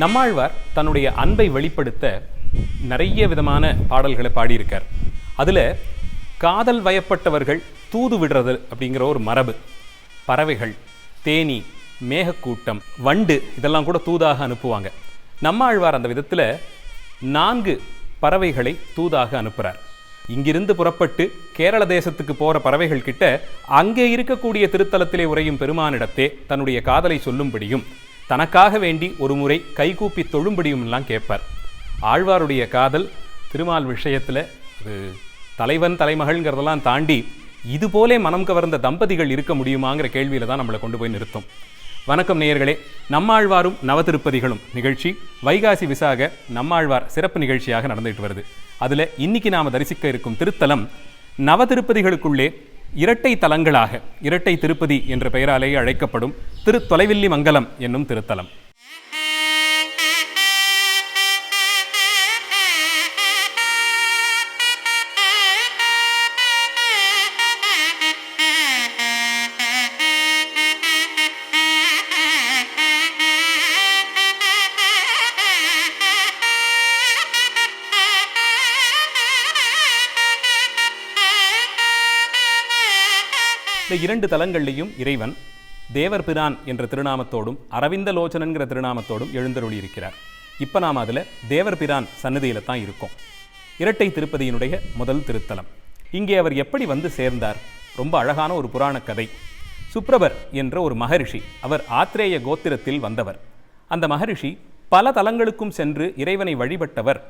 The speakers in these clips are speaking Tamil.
நம்மாழ்வார் தன்னுடைய அன்பை வெளிப்படுத்த நிறைய விதமான பாடல்களை பாடியிருக்கார். அதில் காதல் வயப்பட்டவர்கள் தூது விடுறது அப்படிங்கிற ஒரு மரபு, பறவைகள், தேனீ, மேகக்கூட்டம், வண்டு இதெல்லாம் கூட தூதாக அனுப்புவாங்க. நம்மாழ்வார் அந்த விதத்தில் 4 பறவைகளை தூதாக அனுப்புகிறார். இங்கிருந்து புறப்பட்டு கேரள தேசத்துக்கு போகிற பறவைகள் கிட்ட அங்கே இருக்கக்கூடிய திருத்தலத்திலே உறையும் பெருமானிடத்தே தன்னுடைய காதலை சொல்லும்படியும் தனக்காக வேண்டி ஒரு முறை கைகூப்பி தொழும்படியும் எல்லாம் கேட்பார். ஆழ்வாருடைய காதல் திருமால் விஷயத்தில் அது தலைவன் தலைமகள்ங்கிறதெல்லாம் தாண்டி இதுபோலே மனம் கவர்ந்த தம்பதிகள் இருக்க முடியுமாங்கிற கேள்வியில் தான் நம்மளை கொண்டு போய் நிறுத்தும். வணக்கம் நேயர்களே, நம்மாழ்வாரும் நவதிருப்பதிகளும் நிகழ்ச்சி வைகாசி விசாக நம்மாழ்வார் சிறப்பு நிகழ்ச்சியாக நடந்துகிட்டு வருது. அதில் இன்னைக்கு நாம் தரிசிக்க இருக்கும் திருத்தலம் நவதிருப்பதிகளுக்குள்ளே இரட்டை தலங்களாக இரட்டை திருப்பதி என்ற பெயராலேயே அழைக்கப்படும் தொலைவில்லி மங்கலம் என்னும் திருத்தலம். இந்த 2 தலங்கள்லையும் இறைவன் தேவர் பிரான் என்ற திருநாமத்தோடும் அரவிந்த லோச்சனன்கிற திருநாமத்தோடும் எழுந்தருளி இருக்கிறார். இப்போ நாம் அதில் தேவர் பிரான் சன்னதியில் தான் இருக்கோம். இரட்டை திருப்பதியினுடைய முதல் திருத்தலம். இங்கே அவர் எப்படி வந்து சேர்ந்தார்? ரொம்ப அழகான ஒரு புராண கதை. சுப்ரபர் என்ற ஒரு மகரிஷி, அவர் ஆத்ரேய கோத்திரத்தில் வந்தவர். அந்த மகரிஷி பல தலங்களுக்கும் சென்று இறைவனை வழிபட்டவர்.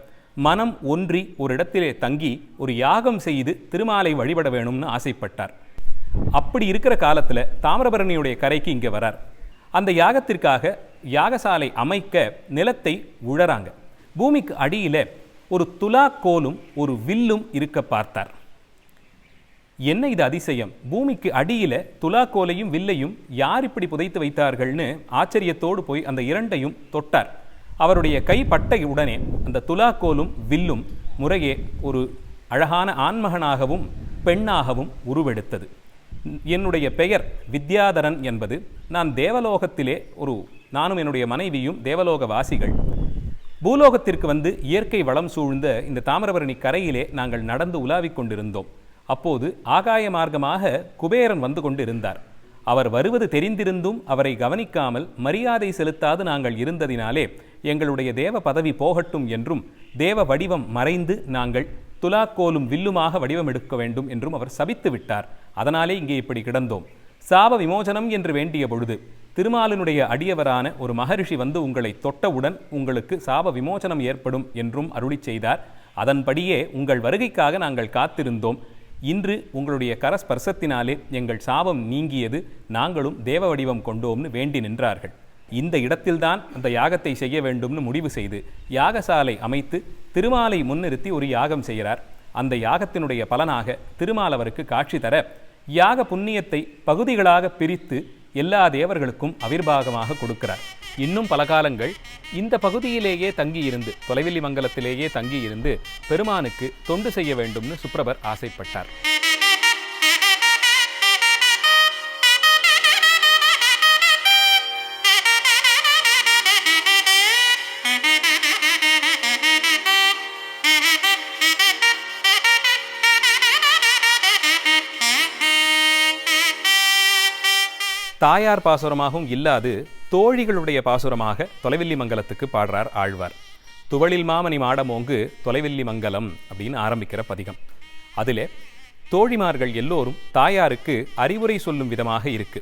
மனம் ஒன்றி ஒரு இடத்திலே தங்கி ஒரு யாகம் செய்து திருமாலை வழிபட வேணும்னு ஆசைப்பட்டார். அப்படி இருக்கிற காலத்தில் தாமிரபரணியுடைய கரைக்கு இங்கே வரார். அந்த யாகத்திற்காக யாகசாலை அமைக்க நிலத்தை உழறாங்க. பூமிக்கு அடியில் ஒரு துலாக்கோலும் ஒரு வில்லும் இருக்க பார்த்தார். என்ன இது அதிசயம்! பூமிக்கு அடியில் துலாக்கோலையும் வில்லையும் யார் இப்படி புதைத்து வைத்தார்கள்னு ஆச்சரியத்தோடு போய் அந்த 2ஐயும் தொட்டார். அவருடைய கை பட்ட உடனே அந்த துலாக்கோலும் வில்லும் முறையே ஒரு அழகான ஆண்மகனாகவும் பெண்ணாகவும் உருவெடுத்தது. என்னுடைய பெயர் வித்யாதரன் என்பது. நான் தேவலோகத்திலே நானும் என்னுடைய மனைவியும் தேவலோக வாசிகள். பூலோகத்திற்கு வந்து இயற்கை வளம் சூழ்ந்த இந்த தாமிரபரணி கரையிலே நாங்கள் நடந்து உலாவிக் கொண்டிருந்தோம். அப்போது ஆகாய மார்க்கமாக குபேரன் வந்து கொண்டிருந்தார். அவர் வருவது தெரிந்திருந்தும் அவரை கவனிக்காமல் மரியாதை செலுத்தாது நாங்கள் இருந்ததினாலே எங்களுடைய தேவ பதவி போகட்டும் என்றும் தேவ வடிவம் மறைந்து நாங்கள் துலாக்கோலும் வில்லுமாக வடிவம் எடுக்க வேண்டும் என்றும் அவர் சபித்து விட்டார். அதனாலே இங்கே இப்படி கிடந்தோம். சாப விமோசனம் என்று வேண்டிய பொழுது திருமாலினுடைய அடியவரான ஒரு மகரிஷி வந்து உங்களை தொட்டவுடன் உங்களுக்கு சாப விமோசனம் ஏற்படும் என்றும் அருளி செய்தார். அதன்படியே உங்கள் வருகைக்காக நாங்கள் காத்திருந்தோம். இன்று உங்களுடைய கரஸ்பர்சத்தினாலே எங்கள் சாபம் நீங்கியது, நாங்களும் தேவ வடிவம் கொண்டோம்னு வேண்டி நின்றார்கள். இந்த இடத்தில்தான் அந்த யாகத்தை செய்ய வேண்டும்னு முடிவு செய்து யாகசாலை அமைத்து திருமாலை முன்னிறுத்தி ஒரு யாகம் செய்கிறார். அந்த யாகத்தினுடைய பலனாக திருமால் அவருக்கு காட்சி தர யாக புண்ணியத்தை பகுதிகளாக பிரித்து எல்லா தேவர்களுக்கும் அவிர்வாகமாக கொடுக்கிறார். இன்னும் பல காலங்கள் இந்த பகுதியிலேயே தங்கியிருந்து தொலைவில்லி மங்கலத்திலேயே தங்கியிருந்து பெருமானுக்கு தொண்டு செய்ய வேண்டும்னு சுப்ரபர் ஆசைப்பட்டார். தாயார் பாசுரமாகவும் இல்லாது தோழிகளுடைய பாசுரமாக தொலைவில்லி மங்கலத்துக்கு பாடுறார் ஆழ்வார். துவளில் மாமணி மாடமோங்கு தொலைவில்லி மங்கலம் அப்படின்னு ஆரம்பிக்கிற பதிகம். அதிலே தோழிமார்கள் எல்லோரும் தாயாருக்கு அறிவுரை சொல்லும் விதமாக இருக்கு.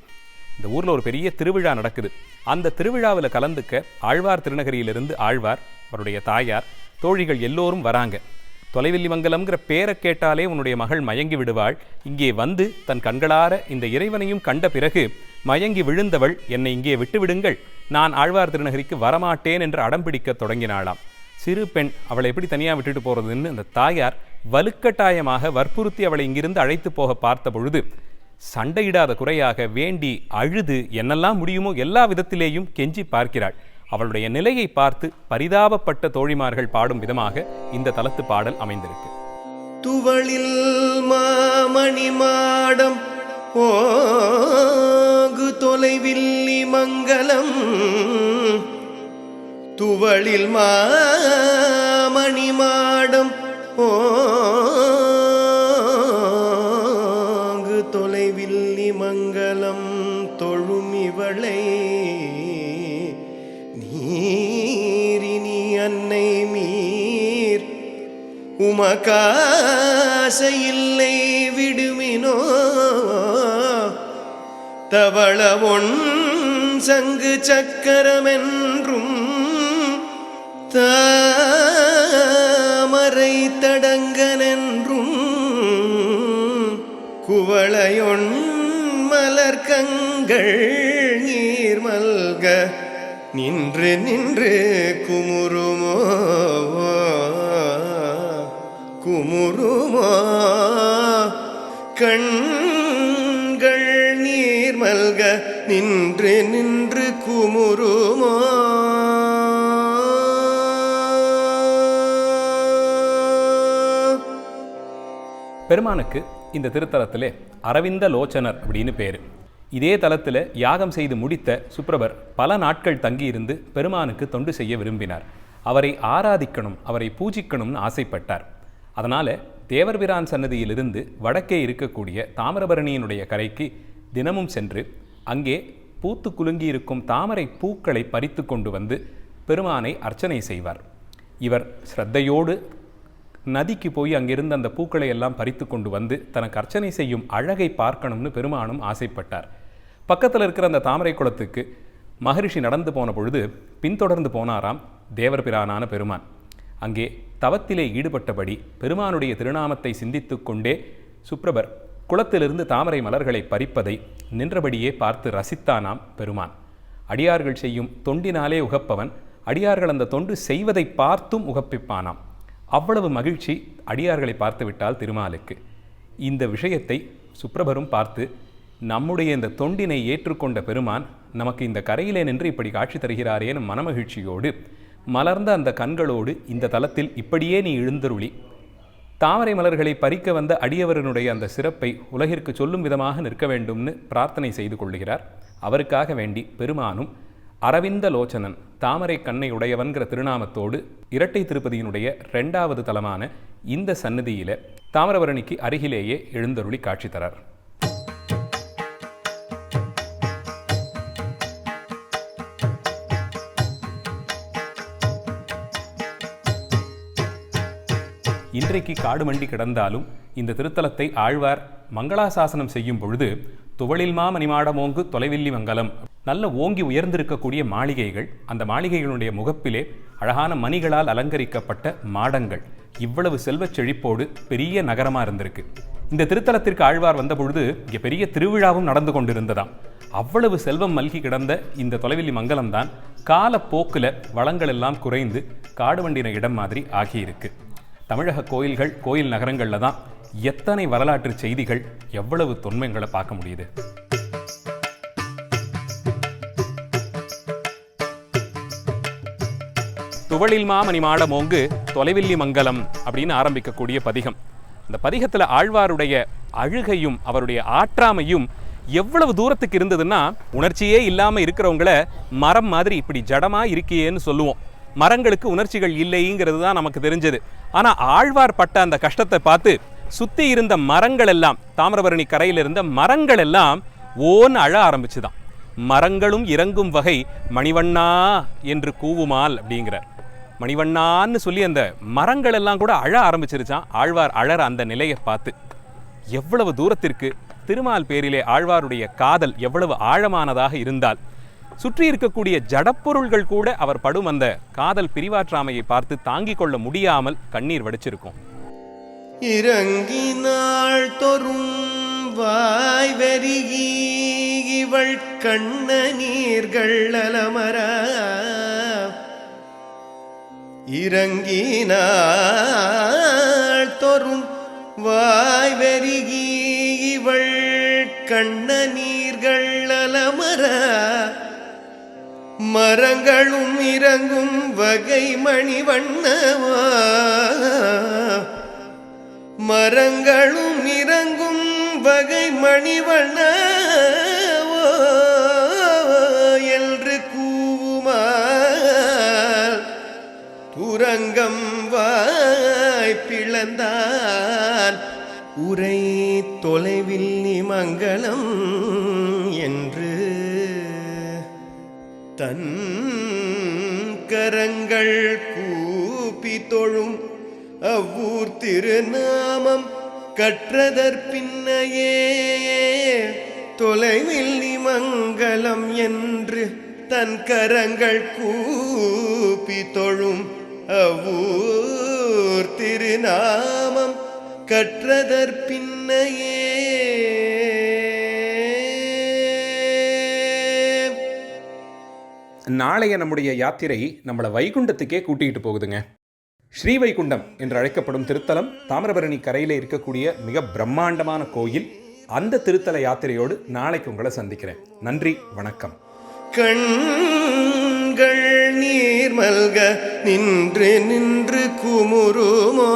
இந்த ஊரில் ஒரு பெரிய திருவிழா நடக்குது. அந்த திருவிழாவில் கலந்துக்க ஆழ்வார் திருநகரியிலிருந்து ஆழ்வார், அவருடைய தாயார், தோழிகள் எல்லோரும் வராங்க. தொலைவில்லி மங்கலம்ங்கிற பேரை கேட்டாலே உன்னுடைய மகள் மயங்கி விடுவாள். இங்கே வந்து தன் கண்களார இந்த இறைவனையும் கண்ட பிறகு மயங்கி விழுந்தவள், என்னை இங்கே விட்டுவிடுங்கள், நான் ஆழ்வார் திருநகரிக்கு வரமாட்டேன் என்று அடம்பிடிக்க தொடங்கினாளாம். சிறு பெண், அவளை எப்படி தனியாக விட்டுட்டு போகிறதுன்னு அந்த தாயார் வலுக்கட்டாயமாக வற்புறுத்தி அவளை இங்கிருந்து அழைத்து போக பார்த்த பொழுது சண்டையிடாத குறையாக வேண்டி அழுது என்னெல்லாம் முடியுமோ எல்லா விதத்திலேயும் கெஞ்சி பார்க்கிறாள். அவளுடைய நிலையை பார்த்து பரிதாபப்பட்ட தோழிமார்கள் பாடும் விதமாக இந்த தலத்து பாடல் அமைந்திருக்கு. துவளில் மாமணி மாடம் ஓகு தொலைவில்லி மங்கலம் துவளில் மாமணி மாடம் ஓங்கு தொலைவில்லி மங்கலம் தொழுமிவளை நீரினி அன்னை மீர் உமகாசையில்லை விடுமினோ தவளவொன் சங்கு சக்கரமென்றும் தாமரை தடங்கனென்றும் குவளையொன் மலர்கங்கள் நீர் மல்க நின்று நின்று குமுறுமோ குமுறுமோ கண்கள் நீர் மல்க நின்று நின்று குமுறுமோ. பெருமானுக்கு இந்த திருத்தலத்திலே அரவிந்த லோச்சனர் அப்படின்னு பேர். இதே தலத்தில் யாகம் செய்து முடித்த சுப்ரபர் பல நாட்கள் தங்கியிருந்து பெருமானுக்கு தொண்டு செய்ய விரும்பினார். அவரை ஆராதிக்கணும், அவரை பூஜிக்கணும்னு ஆசைப்பட்டார். அதனால் தேவர்பிரான் சன்னதியிலிருந்து வடக்கே இருக்கக்கூடிய தாமிரபரணியினுடைய கரைக்கு தினமும் சென்று அங்கே பூத்து குலுங்கியிருக்கும் தாமரை பூக்களை பறித்து கொண்டு வந்து பெருமானை அர்ச்சனை செய்வார். இவர் ஸ்ரத்தையோடு நதிக்கு போய் அங்கிருந்து அந்த பூக்களை எல்லாம் பறித்து கொண்டு வந்து தனக்கு அர்ச்சனை செய்யும் அழகை பார்க்கணும்னு பெருமானும் ஆசைப்பட்டார். பக்கத்தில் இருக்கிற அந்த தாமரை குளத்துக்கு மகரிஷி நடந்து போன பொழுது பின்தொடர்ந்து போனாராம் தேவர்பிரானான பெருமான். அங்கே தவத்திலே ஈடுபட்டபடி பெருமானுடைய திருநாமத்தை சிந்தித்து கொண்டே சுப்ரபர் குளத்திலிருந்து தாமரை மலர்களை பறிப்பதை நின்றபடியே பார்த்து ரசித்தானாம் பெருமான். அடியார்கள் செய்யும் தொண்டினாலே உகப்பவன் அடியார்கள் அந்த தொண்டு செய்வதை பார்த்தும் உகப்பிப்பானாம். அவ்வளவு மகிழ்ச்சி அடியார்களை பார்த்து விட்டால் திருமாலுக்கு. இந்த விஷயத்தை சுப்ரபரும் பார்த்து நம்முடைய இந்த தொண்டினை ஏற்றுக்கொண்ட பெருமான் நமக்கு இந்த கரையிலே நின்று இப்படி காட்சி தருகிறாரேன்னு மனமகிழ்ச்சியோடு மலர்ந்த அந்த கண்களோடு இந்த தலத்தில் இப்படியே நீ எழுந்தருளி தாமரை மலர்களை பறிக்க வந்த அடியவரனுடைய அந்த சிறப்பை உலகிற்கு சொல்லும் விதமாக நிற்க வேண்டும்னு பிரார்த்தனை செய்து கொள்ளுகிறார். அவருக்காக வேண்டி பெருமானும் அரவிந்த லோச்சனன் தாமரை கண்ணை உடையவன்கிற திருநாமத்தோடு இரட்டை திருப்பதியினுடைய 2வது தலமான இந்த சன்னதியில தாமிரபரணிக்கு அருகிலேயே எழுந்தருளி காட்சி தரார். இன்றைக்கு காடு மண்டி கிடந்தாலும் இந்த திருத்தலத்தை ஆழ்வார் மங்களாசாசனம் செய்யும் பொழுது துவளில் மாமணிமாடமோங்கு தொலைவில்லி மங்கலம், நல்ல ஓங்கி உயர்ந்திருக்கக்கூடிய மாளிகைகள், அந்த மாளிகைகளுடைய முகப்பிலே அழகான மணிகளால் அலங்கரிக்கப்பட்ட மாடங்கள், இவ்வளவு செல்வச் செழிப்போடு பெரிய நகரமாக இருந்திருக்கு. இந்த திருத்தலத்திற்கு ஆழ்வார் வந்த பொழுது இங்கே பெரிய திருவிழாவும் நடந்து கொண்டிருந்ததாம். அவ்வளவு செல்வம் மல்கி கிடந்த இந்த தொலைவில்லி மங்கலம்தான் காலப்போக்கில் வளங்கள் எல்லாம் குறைந்து காடு வண்டின இடம் மாதிரி ஆகியிருக்கு. தமிழக கோயில்கள், கோயில் நகரங்களில் தான் எத்தனை வரலாற்று செய்திகள், எவ்வளவு தொன்மைகளை பார்க்க முடியுது. துவளில் மாமணி மாடமோங்கு தொலைவில்லி மங்கலம் அப்படின்னு ஆரம்பிக்கக்கூடிய பதிகம். இந்த பதிகத்தில் ஆழ்வாருடைய அழுகையும் அவருடைய ஆற்றாமையும் எவ்வளவு தூரத்துக்கு இருந்ததுன்னா, உணர்ச்சியே இல்லாமல் இருக்கிறவங்கள மரம் மாதிரி இப்படி ஜடமாக இருக்கியேன்னு சொல்லுவோம். மரங்களுக்கு உணர்ச்சிகள் இல்லைங்கிறது தான் நமக்கு தெரிஞ்சது. ஆனால் ஆழ்வார் பட்ட அந்த கஷ்டத்தை பார்த்து சுற்றி இருந்த மரங்கள் எல்லாம், தாமிரபரணி கரையில் இருந்த மரங்கள் எல்லாம் ஓன்னு அழ ஆரம்பிச்சுதான். மரங்களும் இறங்கும் வகை மணிவண்ணா என்று கூவுமால் அப்படிங்கிறார். மணிவண்ணான்னு சொல்லி அந்த மரங்கள் எல்லாம் கூட அழ ஆரம்பிச்சிருச்சான் ஆழ்வார் அழற அந்த நிலையை பார்த்து. எவ்வளவு தூரத்திற்கு திருமால் பேரிலே ஆழ்வாருடைய காதல் எவ்வளவு ஆழமானதாக இருந்தால் சுற்றி இருக்கக்கூடிய ஜடப்பொருள்கள் கூட அவர் படும் அந்த காதல் பிரிவாற்றாமையை பார்த்து தாங்கிக் கொள்ள முடியாமல் கண்ணீர் வடிச்சிருக்கும். இறங்கினாள் தொரும் வாய் வெறிகி இவள் கண்ண நீர்கள் அலமர, இறங்கினாள் தொரும் வாய் வெறிகி இவள் கண்ண நீர்கள் அலமர, மரங்களும் இறங்கும் வகை மணிவண்ணவா, மரங்களும் இறங்கும் வகை மணிவண்ணவோ என்று கூவுமால் துரங்கம் வாய் பிளந்தான் உரை தொலைவில் நிமங்கலம் என்று தன் கரங்கள் கூப்பி தொழும் அவ்வூர் திருநாமம் கற்றதற்பின்னையே தொலைவில் நிமங்கலம் என்று தன் கரங்கள் கூப்பி தொழும் அவ்வூர் திருநாமம் கற்றதற்பின்னையே நாளைய நம்முடைய யாத்திரை நம்மளை வைகுண்டத்துக்கே கூட்டிகிட்டு போகுதுங்க. ஸ்ரீவைகுண்டம் என்று அழைக்கப்படும் திருத்தலம் தாமிரபரணி கரையில் இருக்கக்கூடிய மிக பிரம்மாண்டமான கோயில். அந்த திருத்தல யாத்திரையோடு நாளைக்கு உங்களை சந்திக்கிறேன். நன்றி, வணக்கம். கண்கள் நீர் மல்க நின்று நின்று குமுறுமோ